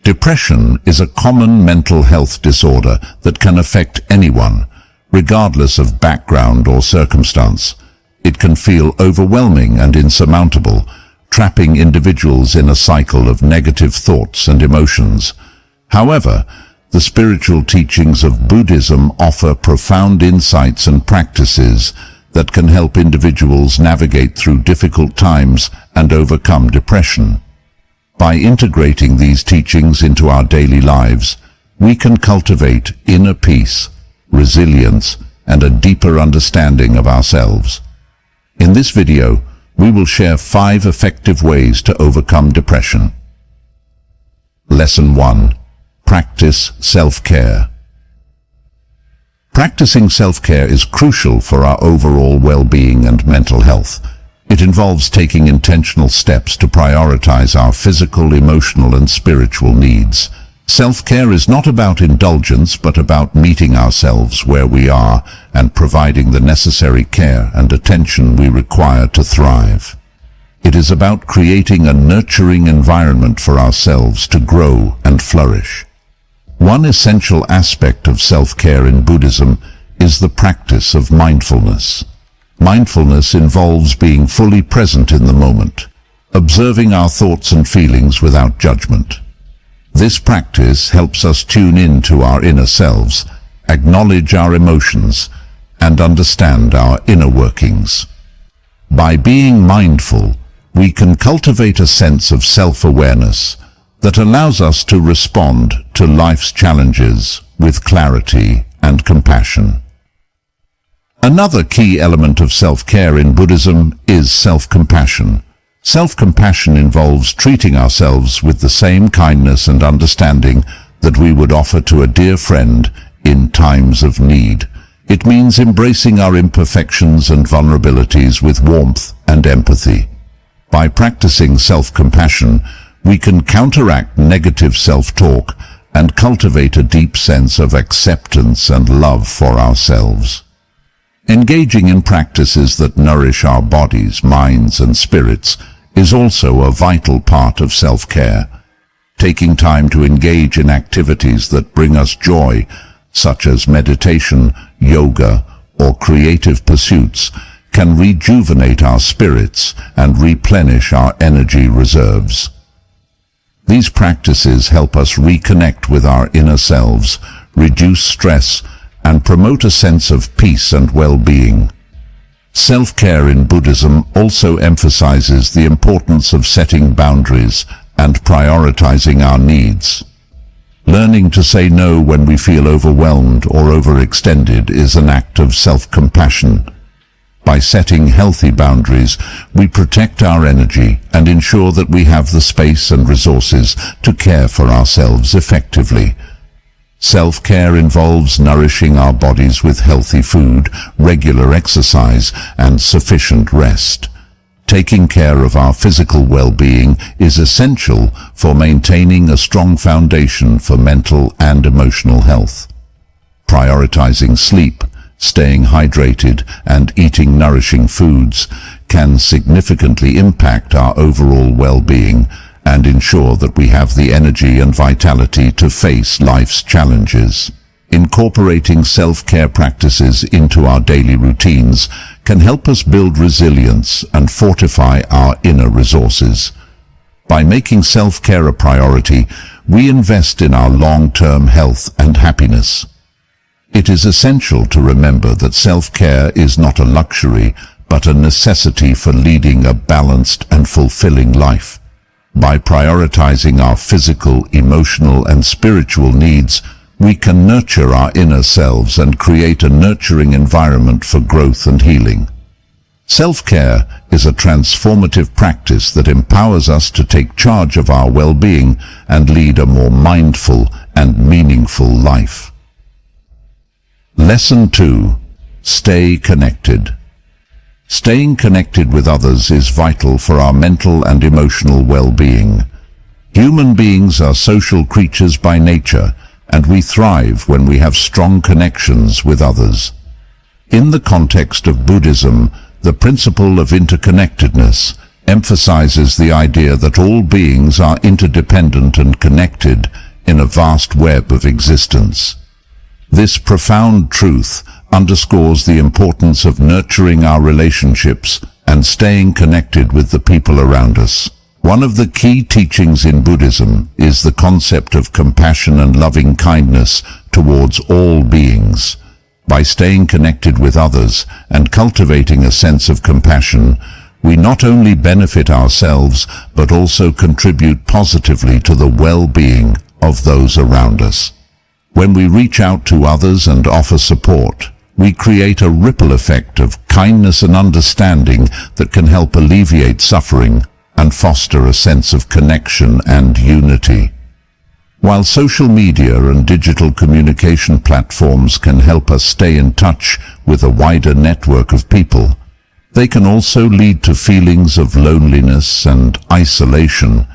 Depression is a common mental health disorder that can affect anyone, regardless of background or circumstance. It can feel overwhelming and insurmountable, trapping individuals in a cycle of negative thoughts and emotions. However, the spiritual teachings of Buddhism offer profound insights and practices that can help individuals navigate through difficult times and overcome depression. By integrating these teachings into our daily lives, we can cultivate inner peace, resilience, and a deeper understanding of ourselves. In this video, we will share 5 effective ways to overcome depression. Lesson 1. Practice self-care. Practicing self-care is crucial for our overall well-being and mental health. It involves taking intentional steps to prioritize our physical, emotional, and spiritual needs. Self-care is not about indulgence, but about meeting ourselves where we are and providing the necessary care and attention we require to thrive. It is about creating a nurturing environment for ourselves to grow and flourish. One essential aspect of self-care in Buddhism is the practice of mindfulness. Mindfulness involves being fully present in the moment, observing our thoughts and feelings without judgment. This practice helps us tune in to our inner selves, acknowledge our emotions, and understand our inner workings. By being mindful, we can cultivate a sense of self-awareness that allows us to respond to life's challenges with clarity and compassion. Another key element of self-care in Buddhism is self-compassion. Self-compassion involves treating ourselves with the same kindness and understanding that we would offer to a dear friend in times of need. It means embracing our imperfections and vulnerabilities with warmth and empathy. By practicing self-compassion, we can counteract negative self-talk and cultivate a deep sense of acceptance and love for ourselves. Engaging in practices that nourish our bodies, minds, and spirits is also a vital part of self-care. Taking time to engage in activities that bring us joy, such as meditation, yoga, or creative pursuits, can rejuvenate our spirits and replenish our energy reserves. These practices help us reconnect with our inner selves, reduce stress, and promote a sense of peace and well-being. Self-care in Buddhism also emphasizes the importance of setting boundaries and prioritizing our needs. Learning to say no when we feel overwhelmed or overextended is an act of self-compassion. By setting healthy boundaries, we protect our energy and ensure that we have the space and resources to care for ourselves effectively. Self-care involves nourishing our bodies with healthy food, regular exercise, and sufficient rest. Taking care of our physical well-being is essential for maintaining a strong foundation for mental and emotional health. Prioritizing sleep, staying hydrated, and eating nourishing foods can significantly impact our overall well-being and ensure that we have the energy and vitality to face life's challenges. Incorporating self-care practices into our daily routines can help us build resilience and fortify our inner resources. By making self-care a priority, we invest in our long-term health and happiness. It is essential to remember that self-care is not a luxury, but a necessity for leading a balanced and fulfilling life. By prioritizing our physical, emotional, and spiritual needs, we can nurture our inner selves and create a nurturing environment for growth and healing. Self-care is a transformative practice that empowers us to take charge of our well-being and lead a more mindful and meaningful life. Lesson 2. Stay connected. Staying connected with others is vital for our mental and emotional well-being. Human beings are social creatures by nature, and we thrive when we have strong connections with others. In the context of Buddhism, the principle of interconnectedness emphasizes the idea that all beings are interdependent and connected in a vast web of existence. This profound truth underscores the importance of nurturing our relationships and staying connected with the people around us. One of the key teachings in Buddhism is the concept of compassion and loving kindness towards all beings. By staying connected with others and cultivating a sense of compassion, we not only benefit ourselves but also contribute positively to the well-being of those around us. When we reach out to others and offer support, we create a ripple effect of kindness and understanding that can help alleviate suffering and foster a sense of connection and unity. While social media and digital communication platforms can help us stay in touch with a wider network of people, they can also lead to feelings of loneliness and isolation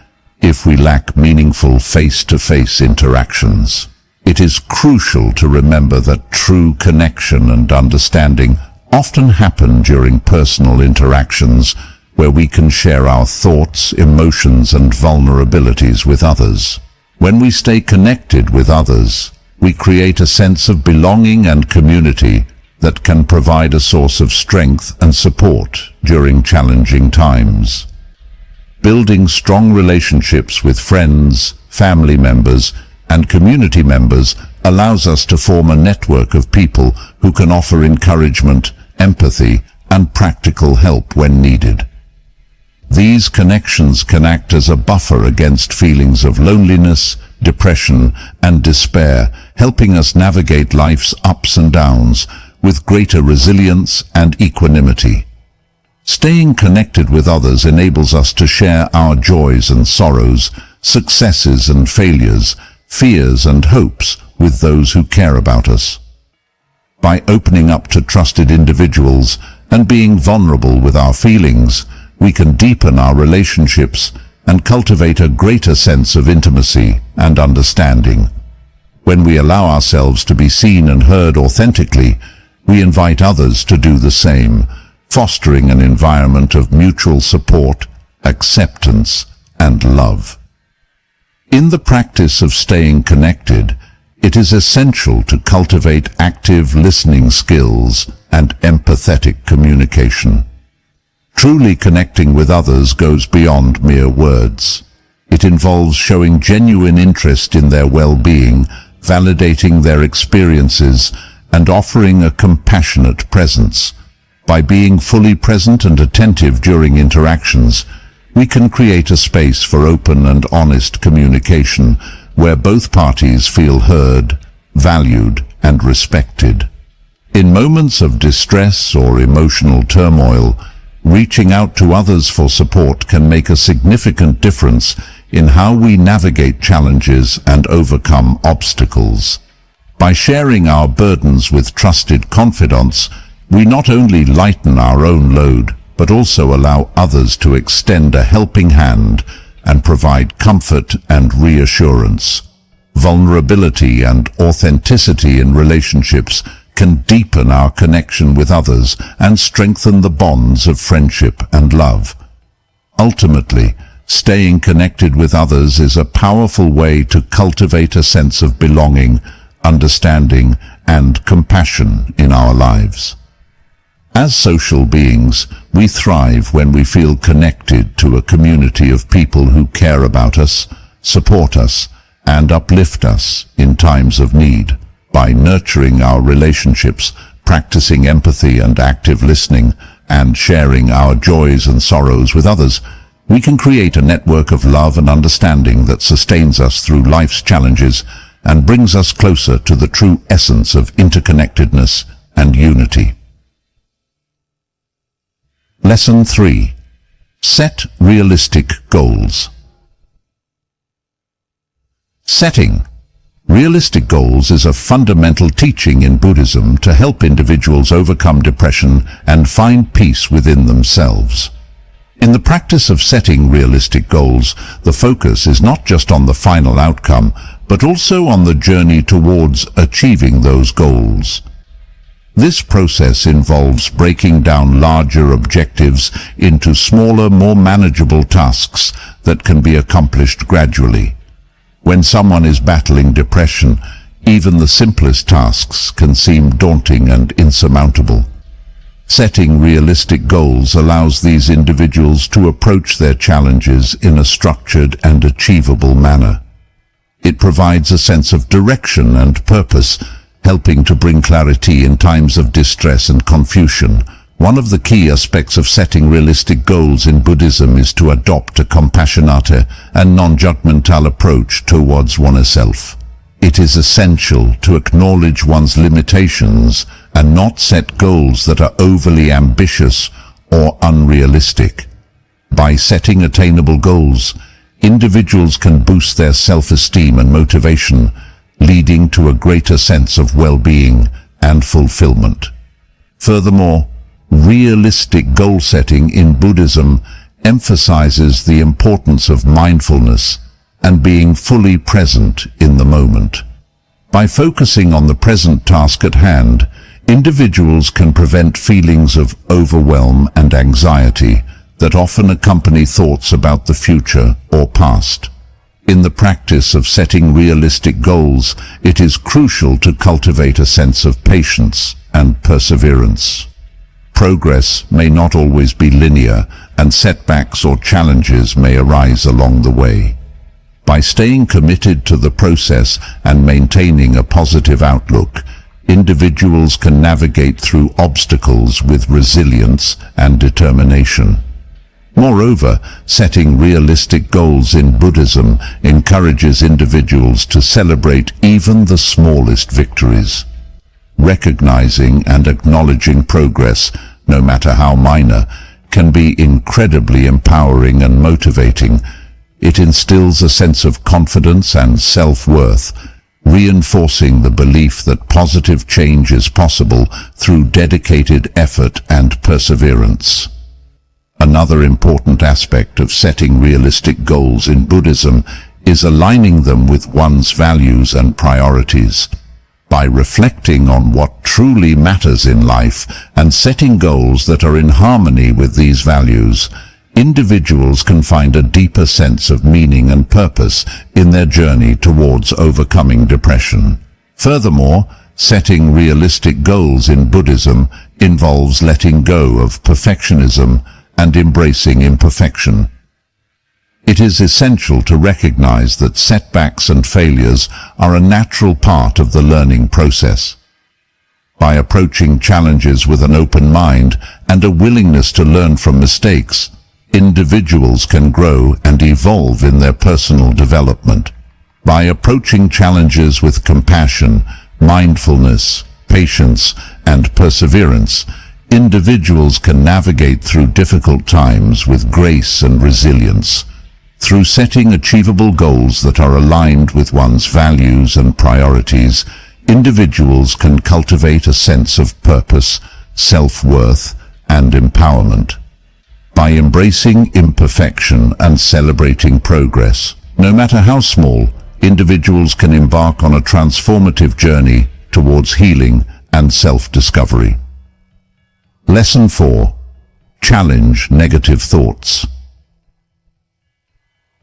if we lack meaningful face-to-face interactions. It is crucial to remember that true connection and understanding often happen during personal interactions where we can share our thoughts, emotions, and vulnerabilities with others. When we stay connected with others, we create a sense of belonging and community that can provide a source of strength and support during challenging times. Building strong relationships with friends, family members, and community members allows us to form a network of people who can offer encouragement, empathy, and practical help when needed. These connections can act as a buffer against feelings of loneliness, depression, and despair, helping us navigate life's ups and downs with greater resilience and equanimity. Staying connected with others enables us to share our joys and sorrows, successes and failures, fears and hopes with those who care about us. By opening up to trusted individuals and being vulnerable with our feelings, we can deepen our relationships and cultivate a greater sense of intimacy and understanding. When we allow ourselves to be seen and heard authentically, we invite others to do the same, fostering an environment of mutual support, acceptance, and love. In the practice of staying connected, it is essential to cultivate active listening skills and empathetic communication. Truly connecting with others goes beyond mere words. It involves showing genuine interest in their well-being, validating their experiences, and offering a compassionate presence. By being fully present and attentive during interactions, we can create a space for open and honest communication where both parties feel heard, valued, and respected. In moments of distress or emotional turmoil, reaching out to others for support can make a significant difference in how we navigate challenges and overcome obstacles. By sharing our burdens with trusted confidants, we not only lighten our own load, but also allow others to extend a helping hand and provide comfort and reassurance. Vulnerability and authenticity in relationships can deepen our connection with others and strengthen the bonds of friendship and love. Ultimately, staying connected with others is a powerful way to cultivate a sense of belonging, understanding, and compassion in our lives. As social beings, we thrive when we feel connected to a community of people who care about us, support us, and uplift us in times of need. By nurturing our relationships, practicing empathy and active listening, and sharing our joys and sorrows with others, we can create a network of love and understanding that sustains us through life's challenges and brings us closer to the true essence of interconnectedness and unity. Lesson 3. Set realistic goals. Setting realistic goals is a fundamental teaching in Buddhism to help individuals overcome depression and find peace within themselves. In the practice of setting realistic goals, the focus is not just on the final outcome, but also on the journey towards achieving those goals. This process involves breaking down larger objectives into smaller, more manageable tasks that can be accomplished gradually. When someone is battling depression, even the simplest tasks can seem daunting and insurmountable. Setting realistic goals allows these individuals to approach their challenges in a structured and achievable manner. It provides a sense of direction and purpose, helping to bring clarity in times of distress and confusion. One of the key aspects of setting realistic goals in Buddhism is to adopt a compassionate and non-judgmental approach towards oneself. It is essential to acknowledge one's limitations and not set goals that are overly ambitious or unrealistic. By setting attainable goals, individuals can boost their self-esteem and motivation, leading to a greater sense of well-being and fulfillment. Furthermore, realistic goal setting in Buddhism emphasizes the importance of mindfulness and being fully present in the moment. By focusing on the present task at hand, individuals can prevent feelings of overwhelm and anxiety that often accompany thoughts about the future or past. In the practice of setting realistic goals, it is crucial to cultivate a sense of patience and perseverance. Progress may not always be linear, and setbacks or challenges may arise along the way. By staying committed to the process and maintaining a positive outlook, individuals can navigate through obstacles with resilience and determination. Moreover, setting realistic goals in Buddhism encourages individuals to celebrate even the smallest victories. Recognizing and acknowledging progress, no matter how minor, can be incredibly empowering and motivating. It instills a sense of confidence and self-worth, reinforcing the belief that positive change is possible through dedicated effort and perseverance. Another important aspect of setting realistic goals in Buddhism is aligning them with one's values and priorities. By reflecting on what truly matters in life and setting goals that are in harmony with these values, individuals can find a deeper sense of meaning and purpose in their journey towards overcoming depression. Furthermore, setting realistic goals in Buddhism involves letting go of perfectionism and embracing imperfection. It is essential to recognize that setbacks and failures are a natural part of the learning process. By approaching challenges with an open mind and a willingness to learn from mistakes, individuals can grow and evolve in their personal development. By approaching challenges with compassion, mindfulness, patience, and perseverance, individuals can navigate through difficult times with grace and resilience. Through setting achievable goals that are aligned with one's values and priorities, individuals can cultivate a sense of purpose, self-worth, and empowerment. By embracing imperfection and celebrating progress, no matter how small, individuals can embark on a transformative journey towards healing and self-discovery. Lesson 4. Challenge negative thoughts.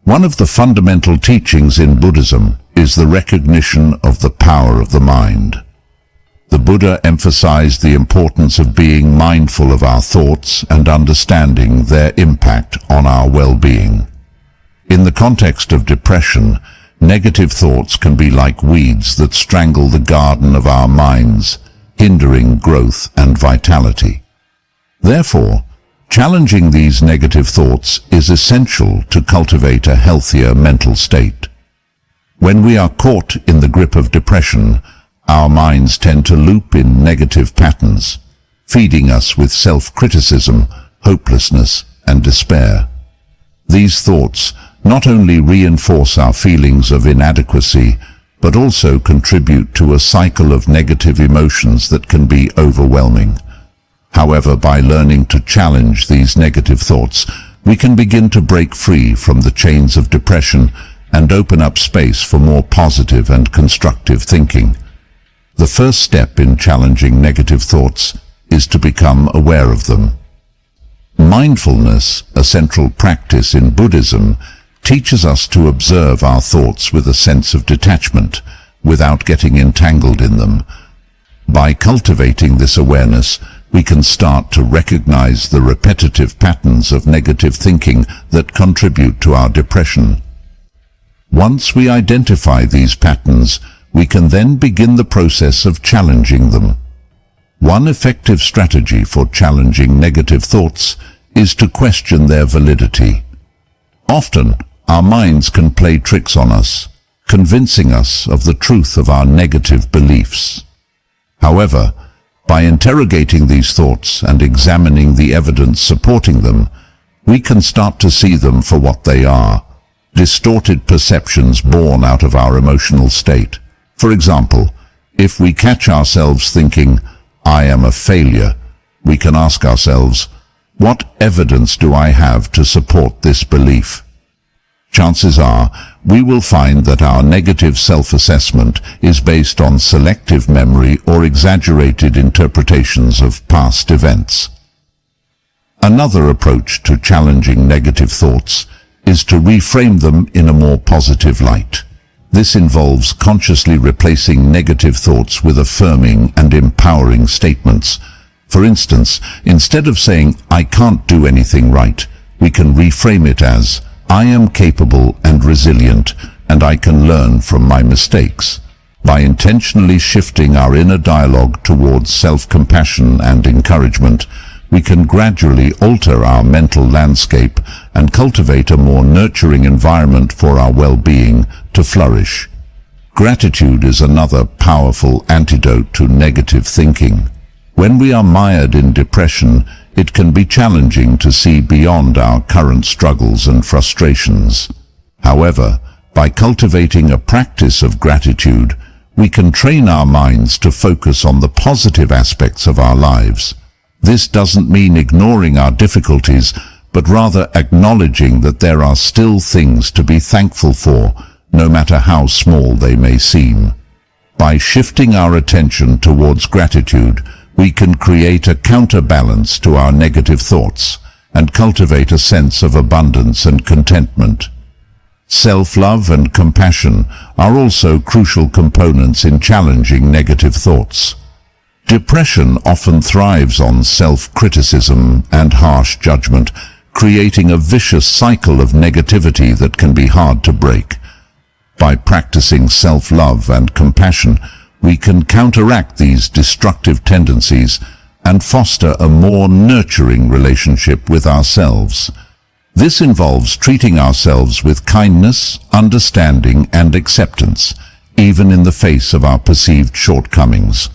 One of the fundamental teachings in Buddhism is the recognition of the power of the mind. The Buddha emphasized the importance of being mindful of our thoughts and understanding their impact on our well-being. In the context of depression, negative thoughts can be like weeds that strangle the garden of our minds, hindering growth and vitality. Therefore, challenging these negative thoughts is essential to cultivate a healthier mental state. When we are caught in the grip of depression, our minds tend to loop in negative patterns, feeding us with self-criticism, hopelessness, and despair. These thoughts not only reinforce our feelings of inadequacy, but also contribute to a cycle of negative emotions that can be overwhelming. However, by learning to challenge these negative thoughts, we can begin to break free from the chains of depression and open up space for more positive and constructive thinking. The first step in challenging negative thoughts is to become aware of them. Mindfulness, a central practice in Buddhism, teaches us to observe our thoughts with a sense of detachment, without getting entangled in them. By cultivating this awareness, we can start to recognize the repetitive patterns of negative thinking that contribute to our depression. Once we identify these patterns, we can then begin the process of challenging them. One effective strategy for challenging negative thoughts is to question their validity. Often, our minds can play tricks on us, convincing us of the truth of our negative beliefs. However, by interrogating these thoughts and examining the evidence supporting them, we can start to see them for what they are, distorted perceptions born out of our emotional state. For example, if we catch ourselves thinking, "I am a failure," we can ask ourselves, what evidence do I have to support this belief? Chances are, we will find that our negative self-assessment is based on selective memory or exaggerated interpretations of past events. Another approach to challenging negative thoughts is to reframe them in a more positive light. This involves consciously replacing negative thoughts with affirming and empowering statements. For instance, instead of saying, "I can't do anything right," we can reframe it as, "I am capable and resilient, and I can learn from my mistakes." By intentionally shifting our inner dialogue towards self-compassion and encouragement, we can gradually alter our mental landscape and cultivate a more nurturing environment for our well-being to flourish. Gratitude is another powerful antidote to negative thinking. When we are mired in depression, it can be challenging to see beyond our current struggles and frustrations. However, by cultivating a practice of gratitude, we can train our minds to focus on the positive aspects of our lives. This doesn't mean ignoring our difficulties, but rather acknowledging that there are still things to be thankful for, no matter how small they may seem. By shifting our attention towards gratitude, we can create a counterbalance to our negative thoughts and cultivate a sense of abundance and contentment. Self-love and compassion are also crucial components in challenging negative thoughts. Depression often thrives on self-criticism and harsh judgment, creating a vicious cycle of negativity that can be hard to break. By practicing self-love and compassion, we can counteract these destructive tendencies and foster a more nurturing relationship with ourselves. This involves treating ourselves with kindness, understanding, and acceptance, even in the face of our perceived shortcomings.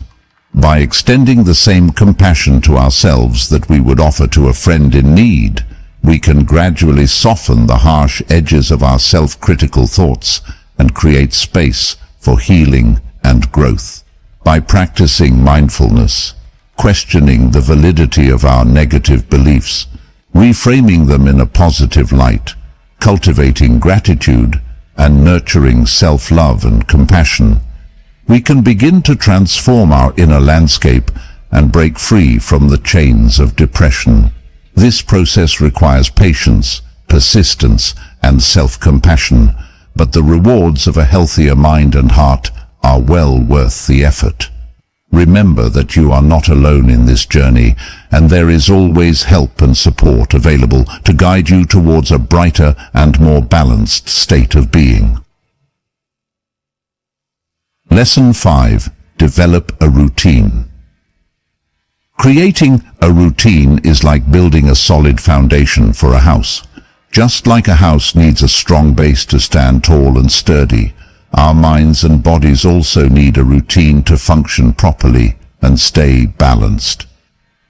By extending the same compassion to ourselves that we would offer to a friend in need, we can gradually soften the harsh edges of our self-critical thoughts and create space for healing and growth. By practicing mindfulness, questioning the validity of our negative beliefs, reframing them in a positive light, cultivating gratitude, and nurturing self-love and compassion, we can begin to transform our inner landscape and break free from the chains of depression. This process requires patience, persistence, and self-compassion, but the rewards of a healthier mind and heart are well worth the effort. Remember that you are not alone in this journey, and there is always help and support available to guide you towards a brighter and more balanced state of being. Lesson 5. Develop a routine. Creating a routine is like building a solid foundation for a house. Just like a house needs a strong base to stand tall and sturdy, our minds and bodies also need a routine to function properly and stay balanced.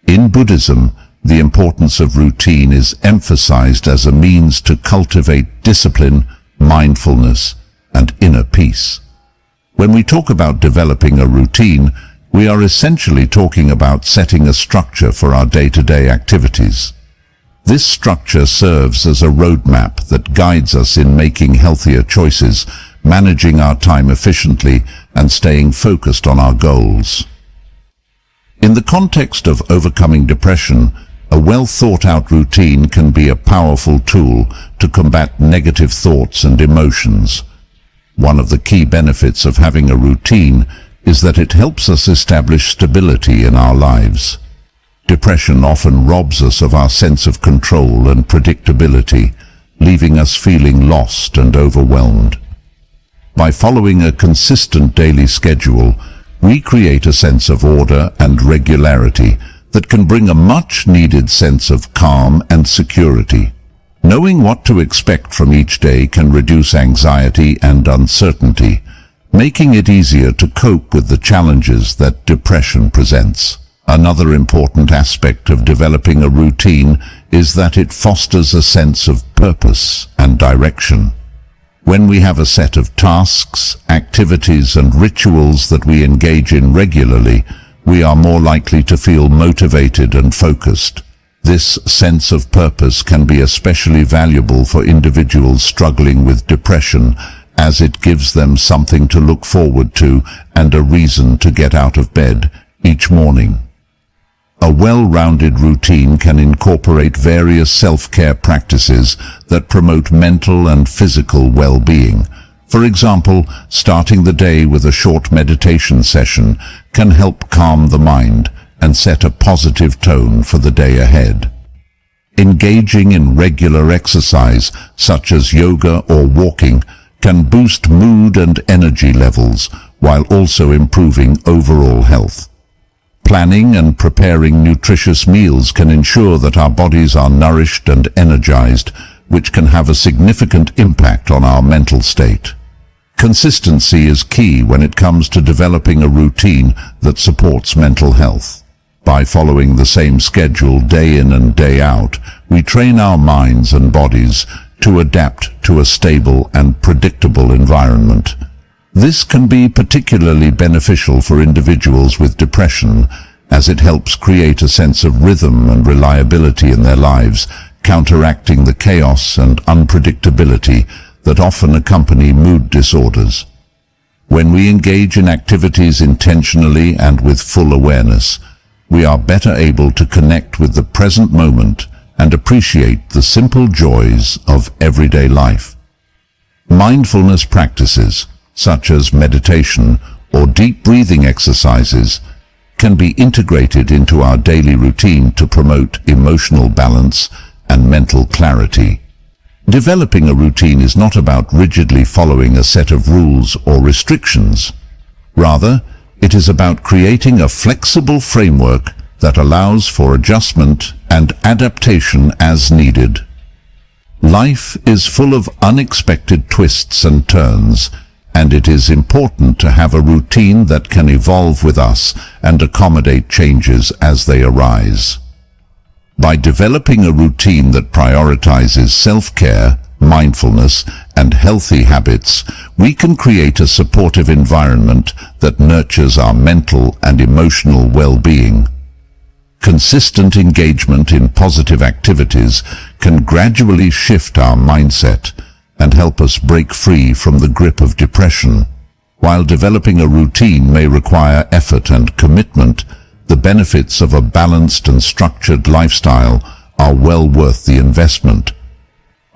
In Buddhism, the importance of routine is emphasized as a means to cultivate discipline, mindfulness, and inner peace. When we talk about developing a routine, we are essentially talking about setting a structure for our day-to-day activities. This structure serves as a roadmap that guides us in making healthier choices, managing our time efficiently and staying focused on our goals. In the context of overcoming depression, a well-thought-out routine can be a powerful tool to combat negative thoughts and emotions. One of the key benefits of having a routine is that it helps us establish stability in our lives. Depression often robs us of our sense of control and predictability, leaving us feeling lost and overwhelmed. By following a consistent daily schedule, we create a sense of order and regularity that can bring a much-needed sense of calm and security. Knowing what to expect from each day can reduce anxiety and uncertainty, making it easier to cope with the challenges that depression presents. Another important aspect of developing a routine is that it fosters a sense of purpose and direction. When we have a set of tasks, activities, and rituals that we engage in regularly, we are more likely to feel motivated and focused. This sense of purpose can be especially valuable for individuals struggling with depression, as it gives them something to look forward to and a reason to get out of bed each morning. A well-rounded routine can incorporate various self-care practices that promote mental and physical well-being. For example, starting the day with a short meditation session can help calm the mind and set a positive tone for the day ahead. Engaging in regular exercise, such as yoga or walking, can boost mood and energy levels while also improving overall health. Planning and preparing nutritious meals can ensure that our bodies are nourished and energized, which can have a significant impact on our mental state. Consistency is key when it comes to developing a routine that supports mental health. By following the same schedule day in and day out, we train our minds and bodies to adapt to a stable and predictable environment. This can be particularly beneficial for individuals with depression, as it helps create a sense of rhythm and reliability in their lives, counteracting the chaos and unpredictability that often accompany mood disorders. When we engage in activities intentionally and with full awareness, we are better able to connect with the present moment and appreciate the simple joys of everyday life. Mindfulness practices, such as meditation or deep breathing exercises, can be integrated into our daily routine to promote emotional balance and mental clarity. Developing a routine is not about rigidly following a set of rules or restrictions. Rather, it is about creating a flexible framework that allows for adjustment and adaptation as needed. Life is full of unexpected twists and turns, and it is important to have a routine that can evolve with us and accommodate changes as they arise. By developing a routine that prioritizes self-care, mindfulness, and healthy habits, we can create a supportive environment that nurtures our mental and emotional well-being. Consistent engagement in positive activities can gradually shift our mindset and help us break free from the grip of depression. While developing a routine may require effort and commitment, the benefits of a balanced and structured lifestyle are well worth the investment.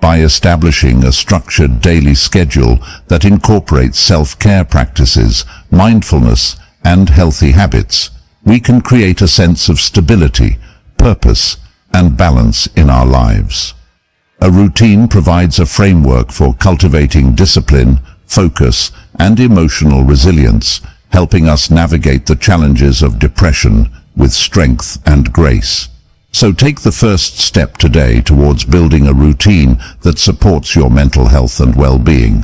By establishing a structured daily schedule that incorporates self-care practices, mindfulness, and healthy habits, we can create a sense of stability, purpose, and balance in our lives. A routine provides a framework for cultivating discipline, focus, and emotional resilience, helping us navigate the challenges of depression with strength and grace. So take the first step today towards building a routine that supports your mental health and well-being.